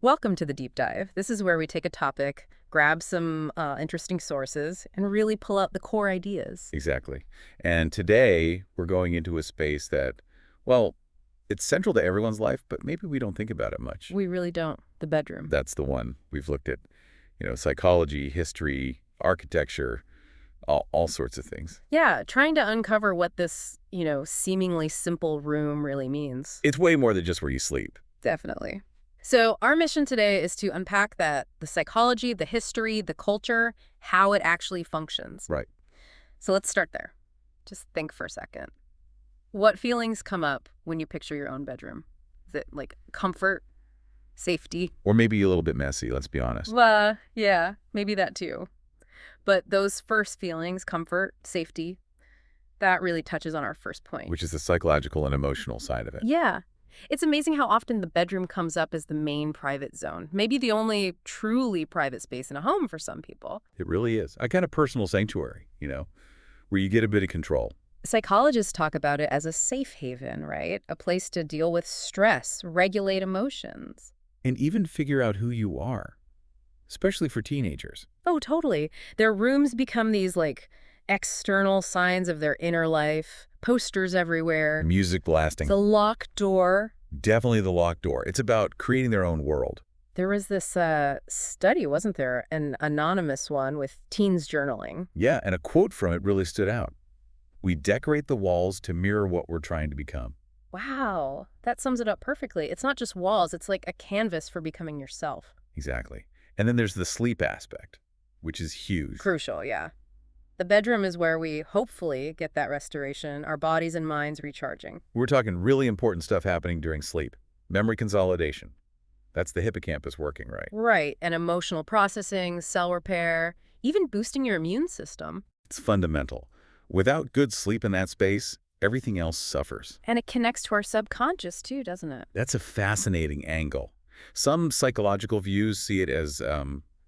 Welcome to the deep dive. This is where we take a topic, grab some interesting sources, and really pull out the core ideas. Exactly. And today we're going into a space that, well, it's central to everyone's life, but maybe we don't think about it much. We really don't. The bedroom. That's the one. We've looked at, psychology, history, architecture, all sorts of things. Yeah, trying to uncover what this, seemingly simple room really means. It's way more than just where you sleep. Definitely. So our mission today is to unpack the psychology, the history, the culture, how it actually functions. Right. So let's start there. Just think for a second. What feelings come up when you picture your own bedroom? Is it like comfort, safety? Or maybe a little bit messy, let's be honest. Well, yeah, maybe that too. But those first feelings, comfort, safety, that really touches on our first point. Which is the psychological and emotional side of it. Yeah. It's amazing how often the bedroom comes up as the main private zone, maybe the only truly private space in a home for some people. It really is. A kind of personal sanctuary, where you get a bit of control. Psychologists talk about it as a safe haven, right? A place to deal with stress, regulate emotions. And even figure out who you are, especially for teenagers. Oh, totally. Their rooms become these, external signs of their inner life, posters everywhere. Music blasting. The locked door. Definitely the locked door. It's about creating their own world. There was this study, wasn't there? An anonymous one with teens journaling. Yeah, and a quote from it really stood out. We decorate the walls to mirror what we're trying to become. Wow, that sums it up perfectly. It's not just walls, it's like a canvas for becoming yourself. Exactly. And then there's the sleep aspect, which is huge. Crucial, yeah. The bedroom is where we hopefully get that restoration, our bodies and minds recharging. We're talking really important stuff happening during sleep. Memory consolidation. That's the hippocampus working, right? Right, and emotional processing, cell repair, even boosting your immune system. It's fundamental. Without good sleep in that space, everything else suffers. And it connects to our subconscious too, doesn't it? That's a fascinating angle. Some psychological views see it as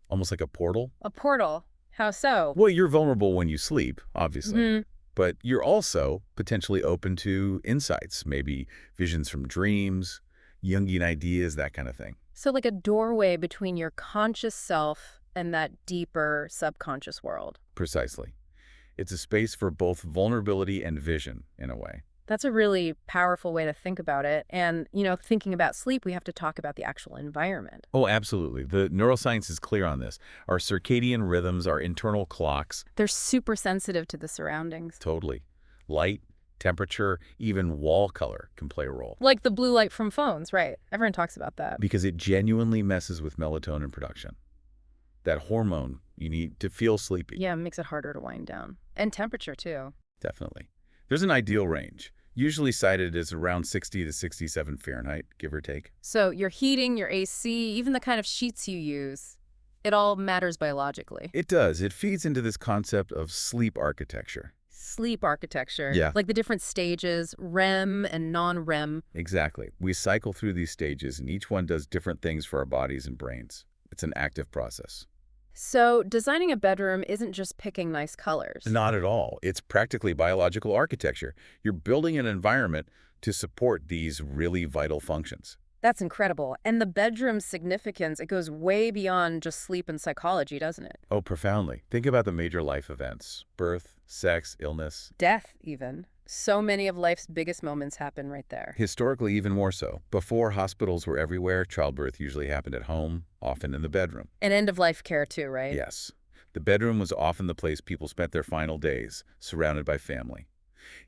almost like a portal. A portal. How so? Well, you're vulnerable when you sleep, obviously. Mm-hmm. But you're also potentially open to insights, maybe visions from dreams, Jungian ideas, that kind of thing. So like a doorway between your conscious self and that deeper subconscious world. Precisely. It's a space for both vulnerability and vision, in a way. That's a really powerful way to think about it. And, thinking about sleep, we have to talk about the actual environment. Oh, absolutely. The neuroscience is clear on this. Our circadian rhythms, our internal clocks. They're super sensitive to the surroundings. Totally. Light, temperature, even wall color can play a role. Like the blue light from phones, right? Everyone talks about that. Because it genuinely messes with melatonin production. That hormone you need to feel sleepy. Yeah, it makes it harder to wind down. And temperature, too. Definitely. There's an ideal range, usually cited as around 60 to 67 Fahrenheit, give or take. So your heating, your AC, even the kind of sheets you use, it all matters biologically. It does. It feeds into this concept of sleep architecture. Sleep architecture. Yeah. Like the different stages, REM and non-REM. Exactly. We cycle through these stages, and each one does different things for our bodies and brains. It's an active process. So designing a bedroom isn't just picking nice colors. Not at all. It's practically biological architecture. You're building an environment to support these really vital functions. That's incredible. And the bedroom's significance, it goes way beyond just sleep and psychology, doesn't it? Oh, profoundly. Think about the major life events: birth, sex, illness. Death, even. So many of life's biggest moments happen right there. Historically, even more so. Before hospitals were everywhere, childbirth usually happened at home, often in the bedroom. And end-of-life care too, right? Yes. The bedroom was often the place people spent their final days, surrounded by family.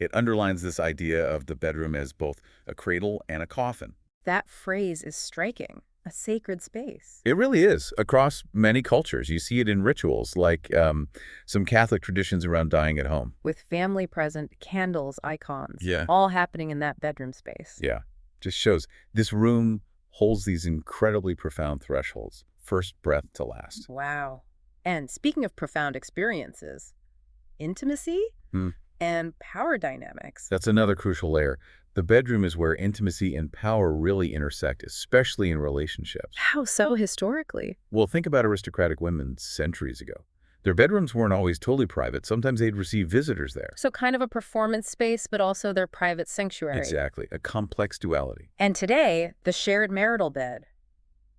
It underlines this idea of the bedroom as both a cradle and a coffin. That phrase is striking. A sacred space. It really is. Across many cultures, you see it in rituals, like some Catholic traditions around dying at home. With family present, candles, icons. Yeah. All happening in that bedroom space. Yeah. Just shows this room holds these incredibly profound thresholds. First breath to last. Wow. And speaking of profound experiences, intimacy and power dynamics. That's another crucial layer. The bedroom is where intimacy and power really intersect, especially in relationships. How so historically? Well, think about aristocratic women centuries ago. Their bedrooms weren't always totally private. Sometimes they'd receive visitors there. So kind of a performance space, but also their private sanctuary. Exactly. A complex duality. And today, the shared marital bed.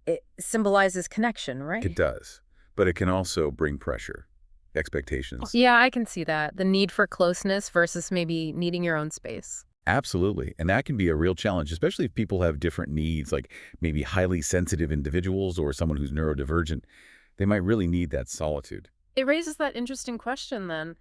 It symbolizes connection, It right? does, but it can also bring pressure, expectations. Yeah, I can see that. The need for closeness versus maybe needing your own space. Absolutely. And that can be a real challenge, especially if people have different needs, like maybe highly sensitive individuals or someone who's neurodivergent. They might really need that solitude. It raises that interesting question then.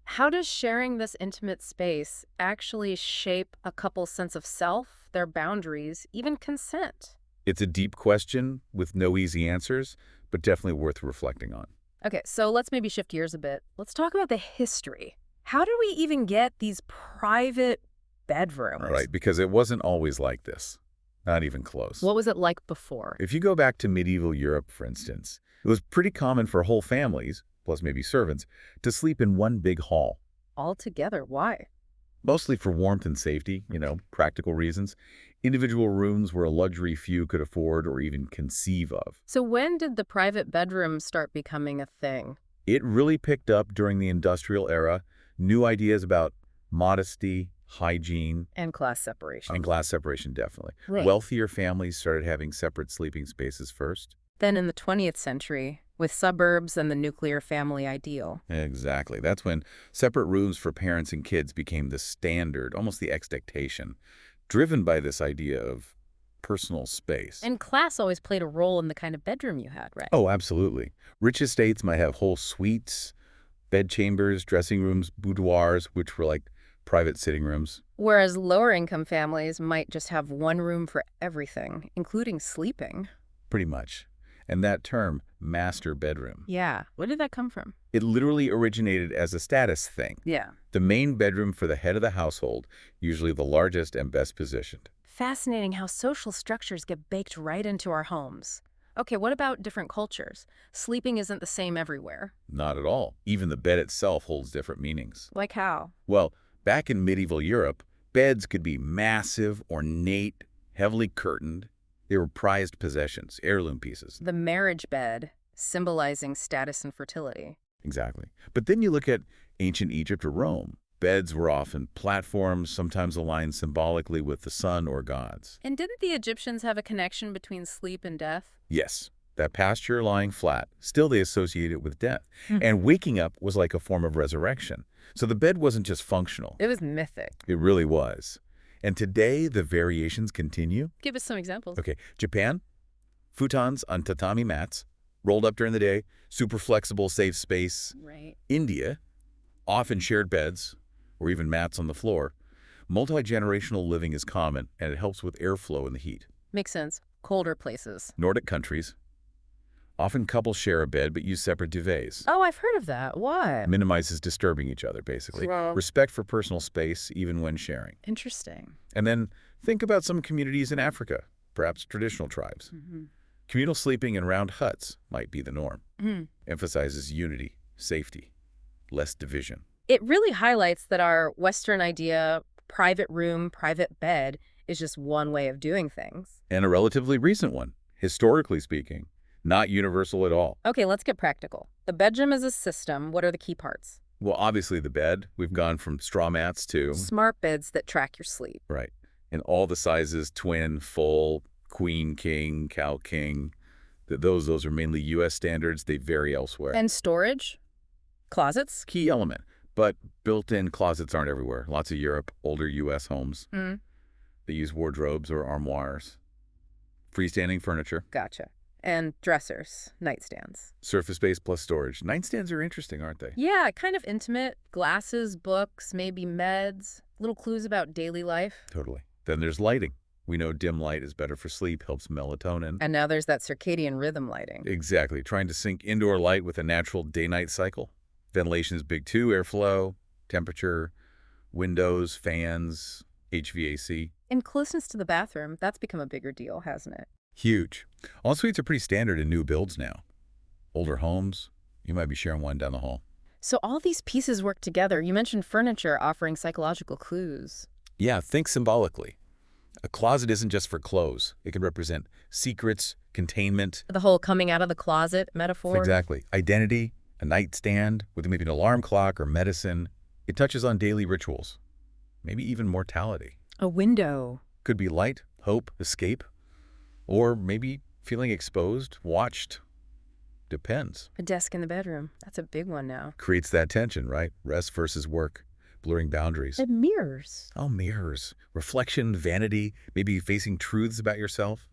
How does sharing this intimate space actually shape a couple's sense of self, their boundaries, even consent? It's a deep question with no easy answers, but definitely worth reflecting on. Okay, so let's maybe shift gears a bit. Let's talk about the history. How did we even get these private All bedrooms? right, because it wasn't always like this. Not even close. What was it like before? If you go back to medieval Europe, for instance, it was pretty common for whole families, plus maybe servants, to sleep in one big hall. All together, why? Mostly for warmth and safety, practical reasons. Individual rooms were a luxury few could afford or even conceive of. So when did the private bedroom start becoming a thing? It really picked up during the industrial era. New ideas about modesty, hygiene, And class separation. and class separation, definitely. Right. Wealthier families started having separate sleeping spaces first. Then in the 20th century, with suburbs and the nuclear family ideal. Exactly. That's when separate rooms for parents and kids became the standard, almost the expectation, driven by this idea of personal space. And class always played a role in the kind of bedroom you had, right? Oh, absolutely. Rich estates might have whole suites, bedchambers, dressing rooms, boudoirs, which were like private sitting rooms. Whereas lower income families might just have one room for everything, including sleeping. Pretty much. And that term, master bedroom, Yeah. Where did that come from? it literally originated as a status thing. Yeah. The main bedroom for the head of the household, usually the largest and best positioned. Fascinating how social structures get baked right into our homes. Okay, what about different cultures? Sleeping isn't the same everywhere. Not at all. Even the bed itself holds different meanings. Like how? Well, back in medieval Europe, beds could be massive, ornate, heavily curtained. They were prized possessions, heirloom pieces. The marriage bed, symbolizing status and fertility. Exactly. But then you look at ancient Egypt or Rome. Beds were often platforms, sometimes aligned symbolically with the sun or gods. And didn't the Egyptians have a connection between sleep and death? Yes, that pasture lying flat, still they associate it with death. Hmm. And waking up was like a form of resurrection. So the bed wasn't just functional. It was mythic. It really was. And today, the variations continue. Give us some examples. Okay, Japan, futons on tatami mats, rolled up during the day, super flexible, safe space. Right. India, often shared beds or even mats on the floor. Multi-generational living is common, and it helps with airflow in the heat. Makes sense. Colder places. Nordic countries, often couples share a bed but use separate duvets. Oh, I've heard of that. Why? Minimizes disturbing each other, basically. Wow. Respect for personal space, even when sharing. Interesting. And then think about some communities in Africa, perhaps traditional tribes. Mm-hmm. Communal sleeping in round huts might be the norm. Mm. Emphasizes unity, safety, less division. It really highlights that our Western idea, private room, private bed, is just one way of doing things. And a relatively recent one, historically speaking, not universal at all. Okay, let's get practical. The bedroom is a system. What are the key parts? Well, obviously the bed. We've gone from straw mats to... Smart beds that track your sleep. Right. In all the sizes, twin, full, queen, king, cow, king. Those are mainly U.S. standards. They vary elsewhere. And storage? Closets? Key element. But built-in closets aren't everywhere. Lots of Europe, older U.S. homes. Mm. They use wardrobes or armoires. Freestanding furniture. Gotcha. And dressers, nightstands. Surface space plus storage. Nightstands are interesting, aren't they? Yeah, kind of intimate. Glasses, books, maybe meds. Little clues about daily life. Totally. Then there's lighting. We know dim light is better for sleep, helps melatonin. And now there's that circadian rhythm lighting. Exactly. Trying to sync indoor light with a natural day-night cycle. Ventilation is big too. Airflow, temperature, windows, fans, HVAC. And closeness to the bathroom, that's become a bigger deal, hasn't it? Huge. En-suites are pretty standard in new builds now. Older homes, you might be sharing one down the hall. So all these pieces work together. You mentioned furniture offering psychological clues. Yeah, think symbolically. A closet isn't just for clothes. It can represent secrets, containment. The whole coming out of the closet metaphor. Exactly. Identity, a nightstand with maybe an alarm clock or medicine. It touches on daily rituals, maybe even mortality. A window. Could be light, hope, escape, or maybe Feeling exposed, watched, depends. A desk in the bedroom. That's a big one now. Creates that tension, right? Rest versus work, blurring boundaries. And mirrors. Oh, mirrors. Reflection, vanity, maybe facing truths about yourself.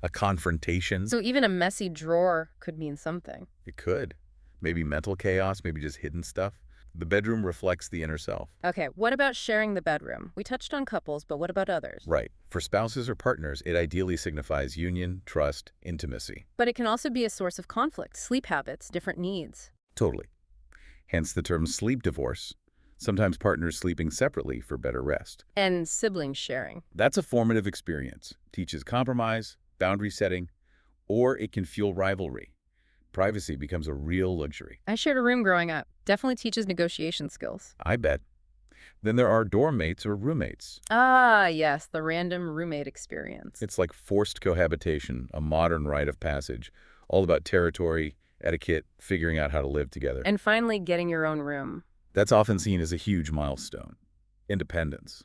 A confrontation. So even a messy drawer could mean something. It could. Maybe mental chaos, maybe just hidden stuff. The bedroom reflects the inner self. Okay, what about sharing the bedroom? We touched on couples, but what about others? Right. For spouses or partners, it ideally signifies union, trust, intimacy. But it can also be a source of conflict, sleep habits, different needs. Totally. Hence the term sleep divorce. Sometimes partners sleeping separately for better rest. And sibling sharing. That's a formative experience. Teaches compromise, boundary setting, or it can fuel rivalry. Privacy becomes a real luxury. I shared a room growing up. Definitely teaches negotiation skills. I bet. Then there are dorm mates or roommates. Ah, yes, the random roommate experience. It's like forced cohabitation, a modern rite of passage, all about territory, etiquette, figuring out how to live together. And finally, getting your own room. That's often seen as a huge milestone. Independence.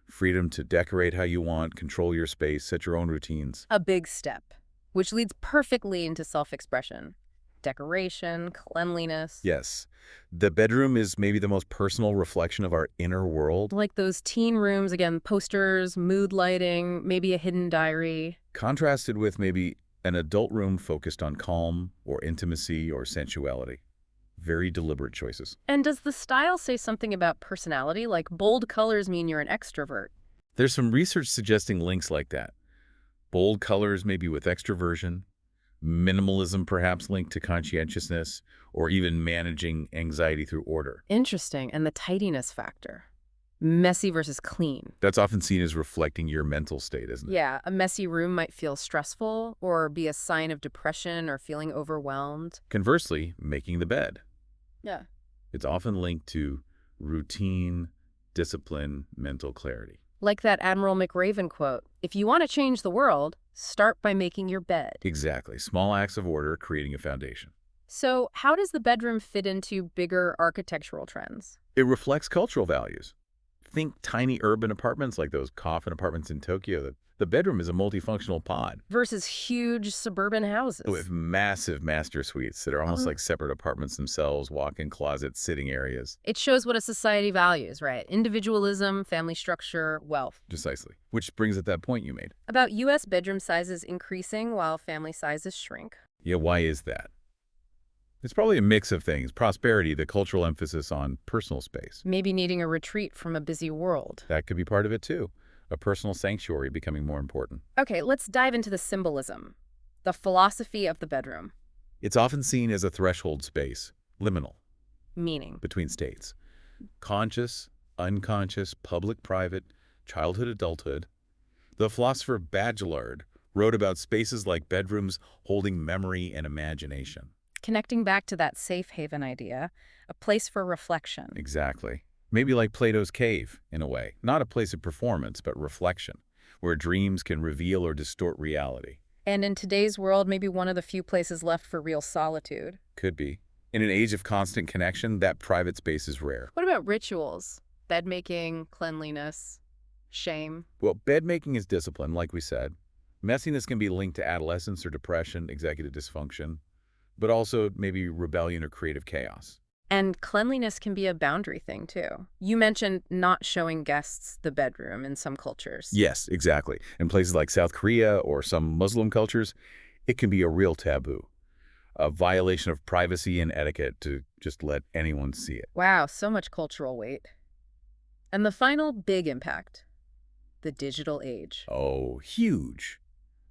Freedom to decorate how you want, control your space, set your own routines. A big step, which leads perfectly into self-expression. Decoration, cleanliness. Yes. The bedroom is maybe the most personal reflection of our inner world. Like those teen rooms, again, posters, mood lighting, maybe a hidden diary. Contrasted with maybe an adult room focused on calm or intimacy or sensuality. Very deliberate choices. And does the style say something about personality? Like bold colors mean you're an extrovert. There's some research suggesting links like that. Bold colors maybe with extroversion, minimalism perhaps linked to conscientiousness, or even managing anxiety through order. Interesting. And the tidiness factor. Messy versus clean. That's often seen as reflecting your mental state, isn't it? Yeah, a messy room might feel stressful or be a sign of depression or feeling overwhelmed. Conversely, making the bed. Yeah. It's often linked to routine, discipline, mental clarity. Like that Admiral McRaven quote, if you want to change the world, start by making your bed. Exactly. Small acts of order creating a foundation. So how does the bedroom fit into bigger architectural trends? It reflects cultural values. Think tiny urban apartments like those coffin apartments in Tokyo. The bedroom is a multifunctional pod Versus huge suburban houses. with massive master suites that are almost like separate apartments themselves, walk-in closets, sitting areas. It shows what a society values, right? Individualism, family structure, wealth. Precisely. Which brings up that point you made. About U.S. bedroom sizes increasing while family sizes shrink. Yeah, why is that? It's probably a mix of things. Prosperity, the cultural emphasis on personal space. Maybe needing a retreat from a busy world. That could be part of it too. A personal sanctuary becoming more important. Okay, let's dive into the symbolism. The philosophy of the bedroom. It's often seen as a threshold space, liminal, Meaning. between states. Conscious, unconscious, public, private, childhood, adulthood. The philosopher Bachelard wrote about spaces like bedrooms holding memory and imagination. Connecting back to that safe haven idea, a place for reflection. Exactly. Maybe like Plato's cave, in a way. Not a place of performance, but reflection, where dreams can reveal or distort reality. And in today's world, maybe one of the few places left for real solitude. Could be. In an age of constant connection, that private space is rare. What about rituals? Bed making, cleanliness, shame? Well, bed making is discipline, like we said. Messiness can be linked to adolescence or depression, executive dysfunction, but also maybe rebellion or creative chaos. And cleanliness can be a boundary thing, too. You mentioned not showing guests the bedroom in some cultures. Yes, exactly. In places like South Korea or some Muslim cultures, it can be a real taboo, a violation of privacy and etiquette to just let anyone see it. Wow, so much cultural weight. And the final big impact, the digital age. Oh, huge.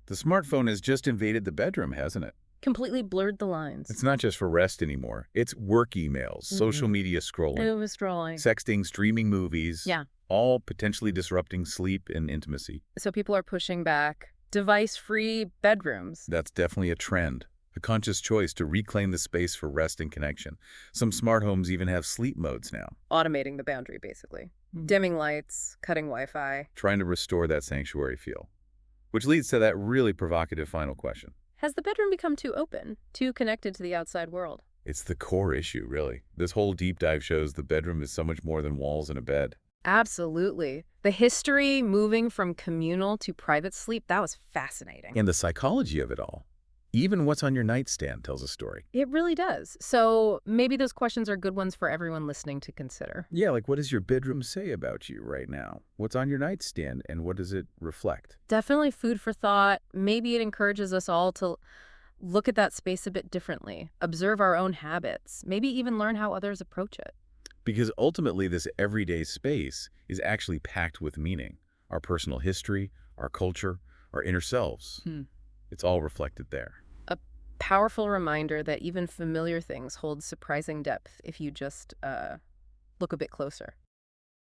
The smartphone has just invaded the bedroom, hasn't it? Completely blurred the lines. It's not just for rest anymore. It's work emails, social media scrolling, It was scrolling. sexting, streaming movies. Yeah. All potentially disrupting sleep and intimacy. So people are pushing back device-free bedrooms. That's definitely a trend, a conscious choice to reclaim the space for rest and connection. Some smart homes even have sleep modes now, Automating the boundary, basically. Dimming lights, cutting Wi-Fi. trying to restore that sanctuary feel. Which leads to that really provocative final question. Has the bedroom become too open, too connected to the outside world? It's the core issue, really. This whole deep dive shows the bedroom is so much more than walls and a bed. Absolutely. The history moving from communal to private sleep, that was fascinating. And the psychology of it all. Even what's on your nightstand tells a story. It really does. So maybe those questions are good ones for everyone listening to consider. Yeah, like what does your bedroom say about you right now? What's on your nightstand and what does it reflect? Definitely food for thought. Maybe it encourages us all to look at that space a bit differently, observe our own habits, maybe even learn how others approach it. Because ultimately, this everyday space is actually packed with meaning. Our personal history, our culture, our inner selves. Hmm. It's all reflected there. A powerful reminder that even familiar things hold surprising depth if you just look a bit closer.